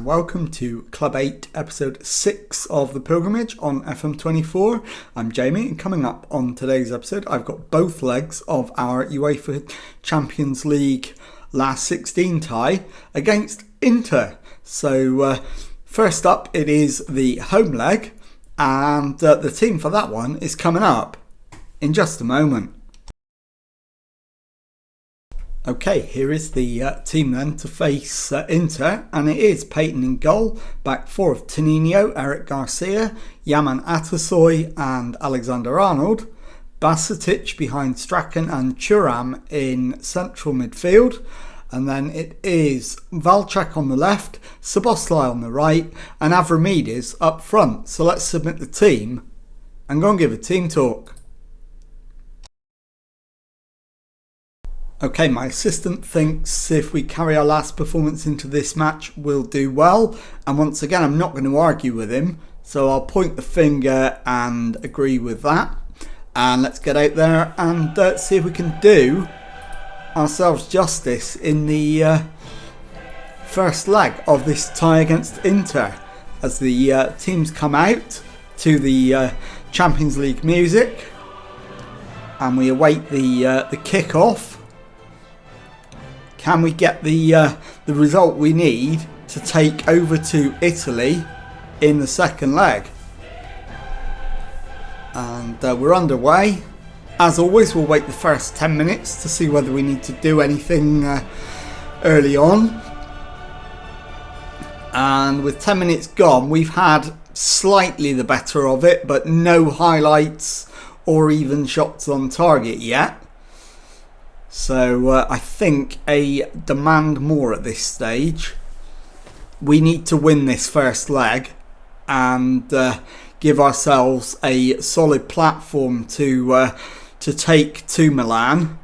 welcome to Club 8 episode 6 of The Pilgrimage on FM24. I'm Jamie, and coming up on today's episode I've got both legs of our UEFA Champions League last 16 tie against Inter. So first up it is the home leg, and the team for that one is coming up in just a moment. Okay, here is the team then to face Inter, and it is Peyton in goal, back four of Tonino, Eric Garcia, Yaman Atasoy and Alexander Arnold, Basetic behind Strachan and Thuram in central midfield, and then it is Valchak on the left, Szoboszlai on the right and Avramidis up front. So let's submit the team and go and give a team talk. Okay, my assistant thinks if we carry our last performance into this match, we'll do well. And once again, I'm not going to argue with him. So I'll point the finger and agree with that. And let's get out there and see if we can do ourselves justice in the first leg of this tie against Inter. As the teams come out to the Champions League music. And we await the kick-off. Can we get the result we need to take over to Italy in the second leg? And we're underway. As always, we'll wait the first 10 minutes to see whether we need to do anything early on. And with 10 minutes gone, we've had slightly the better of it, but no highlights or even shots on target yet. So I think a demand more at this stage. We need to win this first leg and give ourselves a solid platform to take to Milan.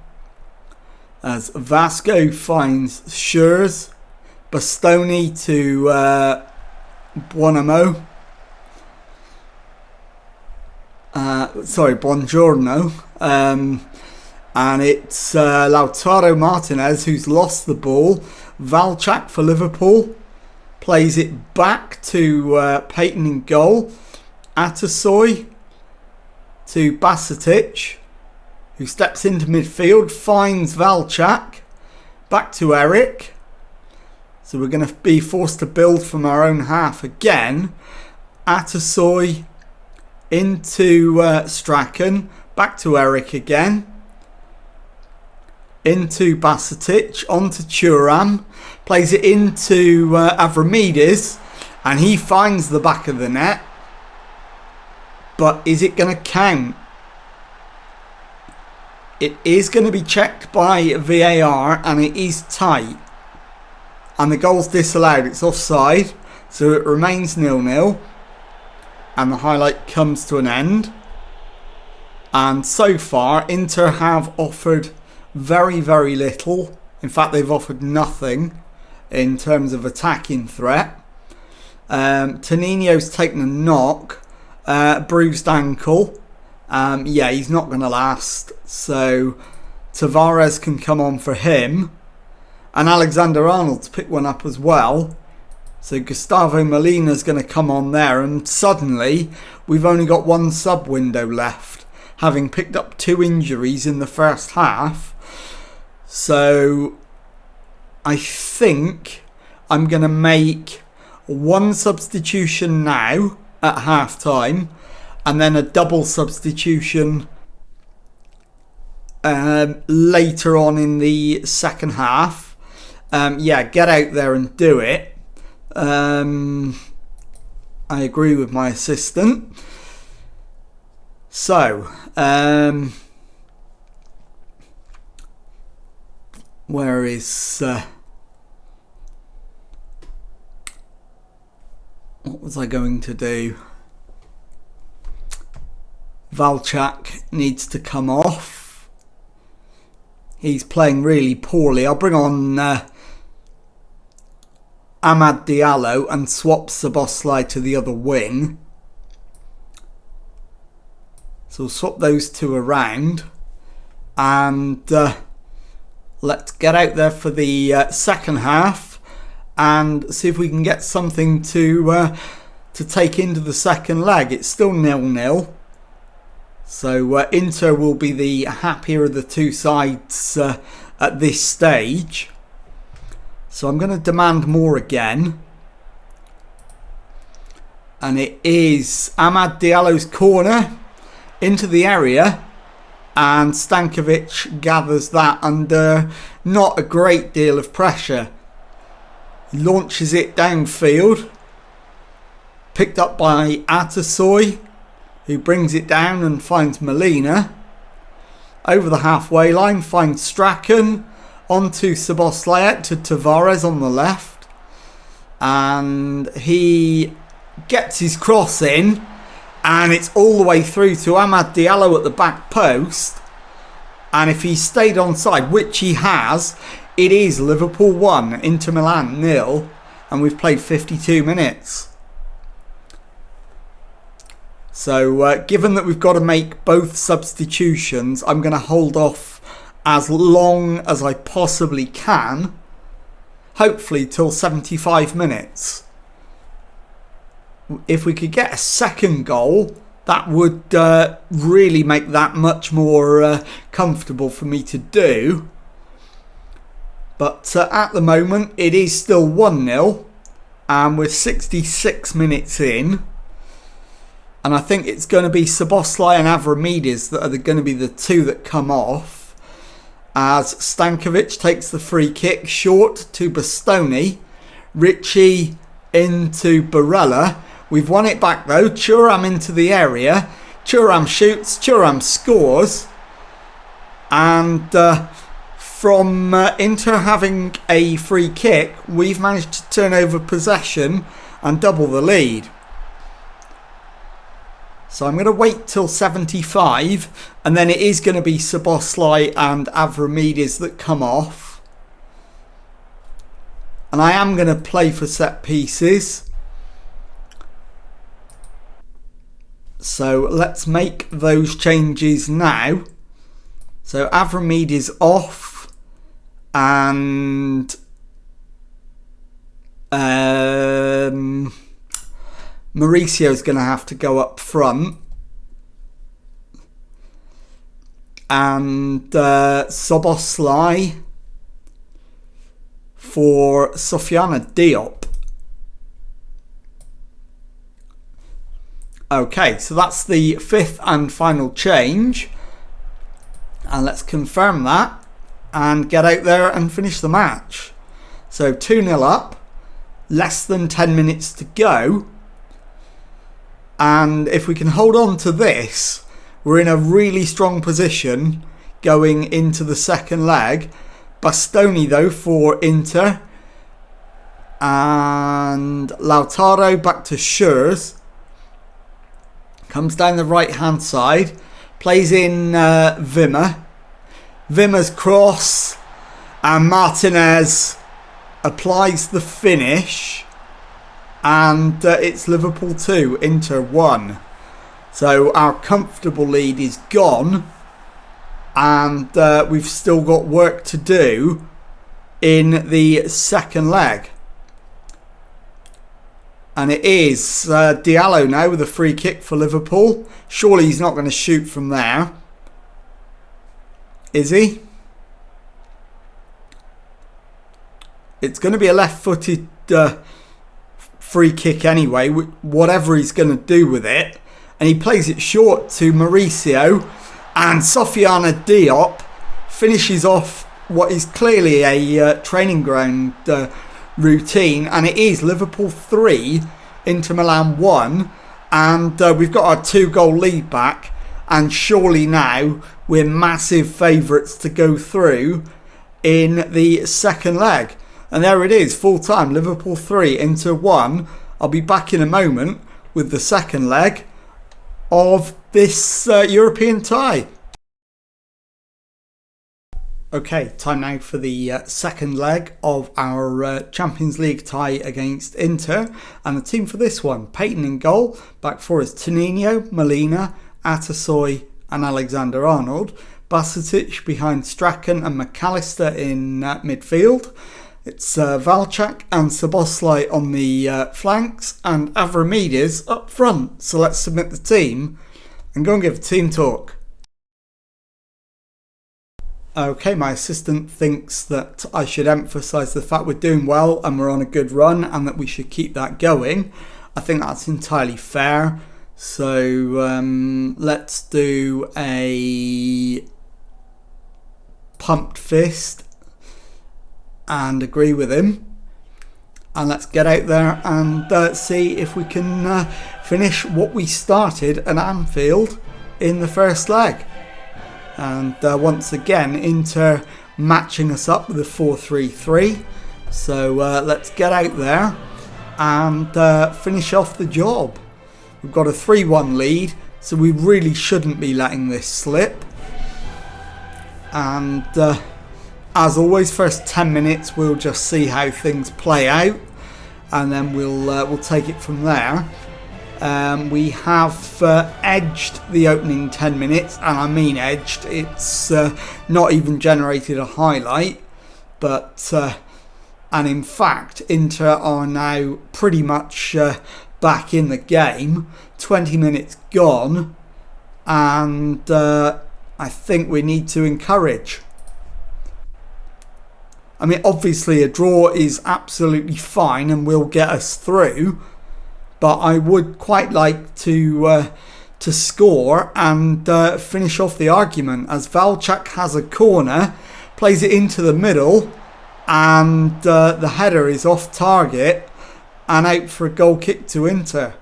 As Vasco finds Schurz, Bastoni to Buongiorno. And it's Lautaro Martinez who's lost the ball. Valchak for Liverpool plays it back to Peyton in goal. Atasoy to Basetic, who steps into midfield, finds Valchak. Back to Eric. So we're going to be forced to build from our own half again. Atasoy into Strachan. Back to Eric again. Into Basetic, onto Thuram, plays it into Avramidis, and he finds the back of the net. But is it going to count? It is going to be checked by VAR, and it is tight. And the goal's disallowed, it's offside, so it remains 0-0. And the highlight comes to an end. And so far, Inter have offered very, very little. In fact, they've offered nothing in terms of attacking threat. Tonino's taken a knock, bruised ankle. Yeah, he's not going to last. So Tavares can come on for him. And Alexander Arnold's picked one up as well. So Gustavo Molina's going to come on there. And suddenly, we've only got one sub window left, having picked up 2 injuries in the first half. So I think I'm going to make one substitution now at half time, and then a double substitution later on in the second half. Yeah, get out there and do it. I agree with my assistant. So where is what was I going to do? Valchak needs to come off. He's playing really poorly. I'll bring on Amad Diallo and swap Szoboszlai to the other wing. So we'll swap those two around. And let's get out there for the second half and see if we can get something to take into the second leg. It's still 0-0. So Inter will be the happier of the two sides at this stage. So I'm going to demand more again. And it is Amad Diallo's corner into the area. And Stankovic gathers that under not a great deal of pressure. He launches it downfield. Picked up by Atasoy, who brings it down and finds Molina. Over the halfway line, finds Strachan. Onto Szoboszlai to Tavares on the left. And he gets his cross in. And it's all the way through to Amad Diallo at the back post. And if he stayed onside, which he has, it is Liverpool 1, Inter Milan 0. And we've played 52 minutes. So given that we've got to make both substitutions, I'm going to hold off as long as I possibly can. Hopefully till 75 minutes. If we could get a second goal, that would really make that much more comfortable for me to do. But at the moment, it is still 1-0. And we're 66 minutes in. And I think it's going to be Szoboszlai and Avramidis that are going to be the two that come off. As Stankovic takes the free kick short to Bastoni. Ritchie into Barella. We've won it back though. Thuram into the area. Thuram shoots. Thuram scores. And from Inter having a free kick, we've managed to turn over possession and double the lead. So I'm going to wait till 75, and then it is going to be Szoboszlai and Avramidis that come off. And I am going to play for set pieces. So let's make those changes now. So Avramidis off, and Mauricio's going to have to go up front. And Szoboszlai for Sofiane Diop. Okay, so that's the fifth and final change. And let's confirm that and get out there and finish the match. So 2-0 up, less than 10 minutes to go. And if we can hold on to this, we're in a really strong position going into the second leg. Bastoni though for Inter. And Lautaro back to Schürrle. Comes down the right hand side. Plays in Wimmer. Wimmer's cross. And Martinez applies the finish. And it's Liverpool 2, Inter 1. So our comfortable lead is gone. And we've still got work to do in the second leg. And it is Diallo now with a free kick for Liverpool. Surely he's not going to shoot from there. Is he? It's going to be a left-footed free kick anyway, whatever he's going to do with it. And he plays it short to Mauricio. And Sofiane Diop finishes off what is clearly a training ground routine. And it is Liverpool 3, Inter Milan 1. And we've got our 2-goal lead back. And surely now we're massive favourites to go through in the second leg. And there it is, full time, Liverpool 3, Inter 1. I'll be back in a moment with the second leg of this European tie. Okay, time now for the second leg of our Champions League tie against Inter. And the team for this one, Payton in goal. Back four is Tonino, Molina, Atasoy and Alexander-Arnold. Bajcetic behind Strachan and McAllister in midfield. It's Valchak and Szoboszlai on the flanks and Avramidis up front. So let's submit the team and go and give a team talk. Okay, my assistant thinks that I should emphasise the fact we're doing well and we're on a good run and that we should keep that going. I think that's entirely fair. So let's do a pumped fist and agree with him. And let's get out there and see if we can finish what we started at Anfield in the first leg. And once again, Inter matching us up with a 4-3-3. So let's get out there and finish off the job. We've got a 3-1 lead, so we really shouldn't be letting this slip. And as always, first 10 minutes we'll just see how things play out, and then we'll take it from there. We have edged the opening 10 minutes, and I mean edged. It's not even generated a highlight, but and in fact Inter are now pretty much back in the game. 20 minutes gone, and I think we need to encourage. I mean, obviously a draw is absolutely fine and will get us through, but I would quite like to score and finish off the argument, as Valchak has a corner, plays it into the middle, and the header is off target and out for a goal kick to Inter.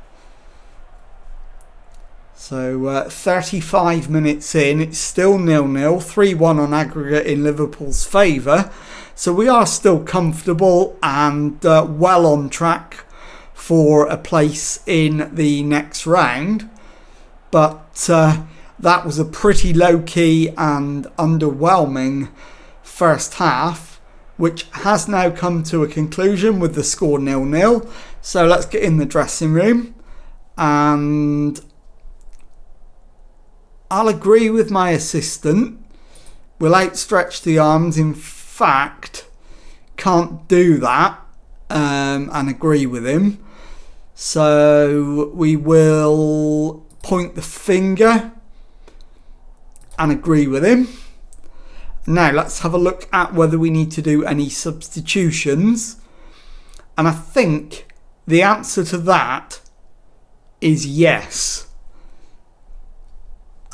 So 35 minutes in, it's still 0-0, 3-1 on aggregate in Liverpool's favour. So we are still comfortable and well on track for a place in the next round. But that was a pretty low-key and underwhelming first half, which has now come to a conclusion with the score 0-0. So let's get in the dressing room, and I'll agree with my assistant. We'll outstretch the arms. In fact, can't do that and agree with him. So we will point the finger and agree with him. Now let's have a look at whether we need to do any substitutions. And I think the answer to that is yes.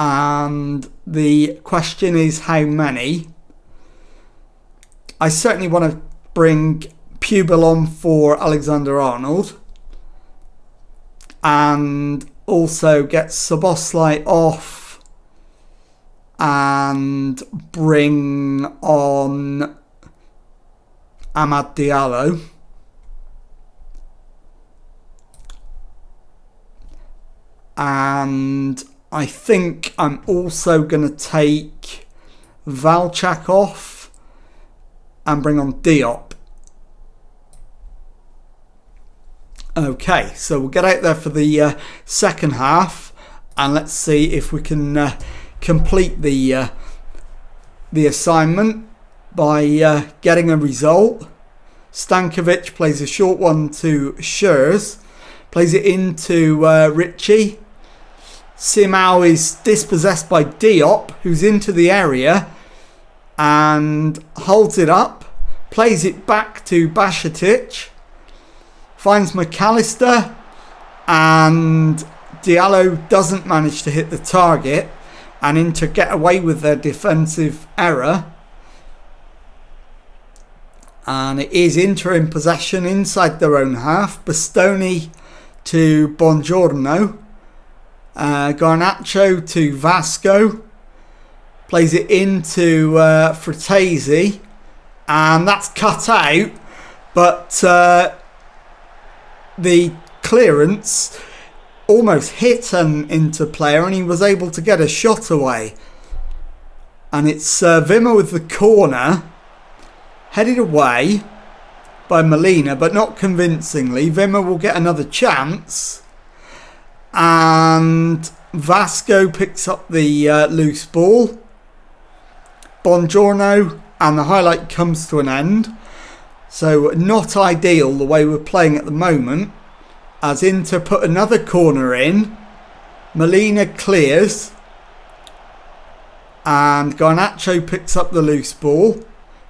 And the question is how many. I certainly want to bring Pubel on for Alexander-Arnold, and also get Szoboszlai off and bring on Amad Diallo. And I think I'm also going to take Valchak off and bring on Diop. Okay, so we'll get out there for the second half, and let's see if we can complete the assignment by getting a result. Stankovic plays a short one to Schurz, plays it into Ritchie. Simao is dispossessed by Diop, who's into the area and holds it up, plays it back to Bajcetic, finds McAllister, and Diallo doesn't manage to hit the target, and Inter get away with their defensive error. And it is Inter in possession inside their own half. Bastoni to Buongiorno. Garnacho to Vasco. Plays it into Fratesi. And that's cut out. But the clearance almost hit an Inter player, and he was able to get a shot away. And it's Wimmer with the corner. Headed away by Molina, but not convincingly. Wimmer will get another chance. And Vasco picks up the loose ball. Buongiorno, and the highlight comes to an end. So not ideal the way we're playing at the moment. As Inter put another corner in. Molina clears. And Garnacho picks up the loose ball.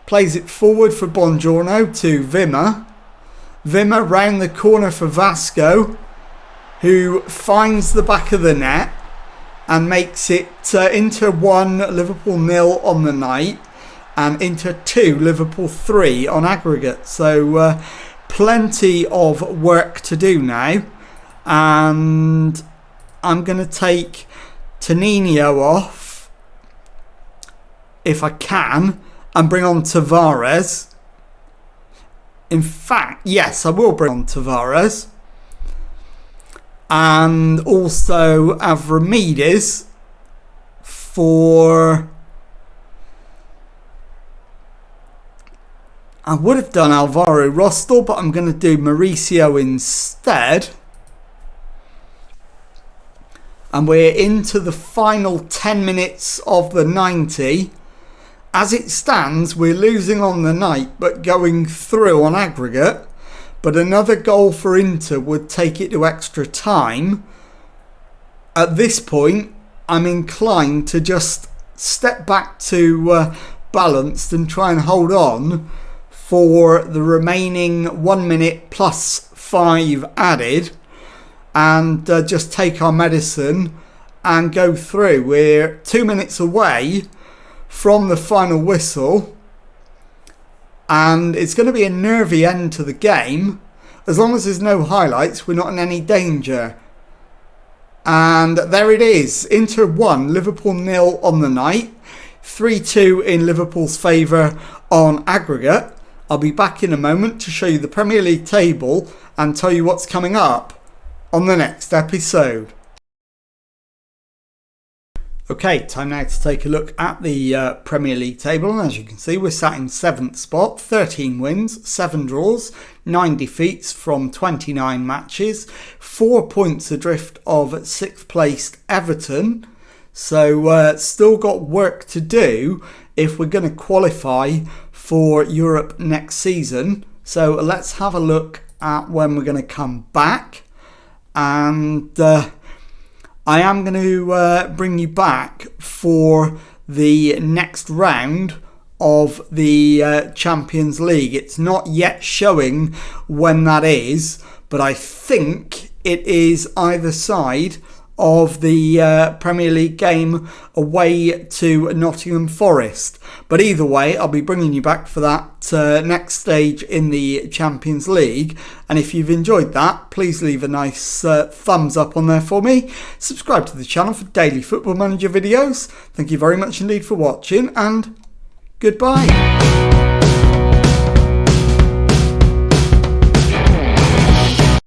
Plays it forward for Buongiorno to Wimmer. Wimmer round the corner for Vasco, who finds the back of the net and makes it Inter 1, Liverpool 0 on the night, and Inter 2, Liverpool 3 on aggregate. So plenty of work to do now, and I'm going to take Tonino off if I can and bring on Tavares. In fact, yes, I will bring on Tavares. And also Avramidis for... I would have done Alvaro Rostel, but I'm going to do Mauricio instead. And we're into the final 10 minutes of the 90. As it stands, we're losing on the night, but going through on aggregate. But another goal for Inter would take it to extra time. At this point, I'm inclined to just step back to balanced and try and hold on for the remaining 1 minute plus 5 added. And just take our medicine and go through. We're 2 minutes away from the final whistle, and it's going to be a nervy end to the game. As long as there's no highlights, we're not in any danger. And there it is, Inter 1, Liverpool 0 on the night, 3-2 in Liverpool's favour on aggregate. I'll be back in a moment to show you the Premier League table and tell you what's coming up on the next episode. Okay, time now to take a look at the Premier League table, and as you can see we're sat in 7th spot, 13 wins, 7 draws, 9 defeats from 29 matches, 4 points adrift of 6th placed Everton, so still got work to do if we're going to qualify for Europe next season. So let's have a look at when we're going to come back, and I am going to bring you back for the next round of the Champions League. It's not yet showing when that is, but I think it is either side of the Premier League game away to Nottingham Forest. But either way, I'll be bringing you back for that next stage in the Champions League. And if you've enjoyed that, please leave a nice thumbs up on there for me. Subscribe to the channel for daily Football Manager videos. Thank you very much indeed for watching, and goodbye.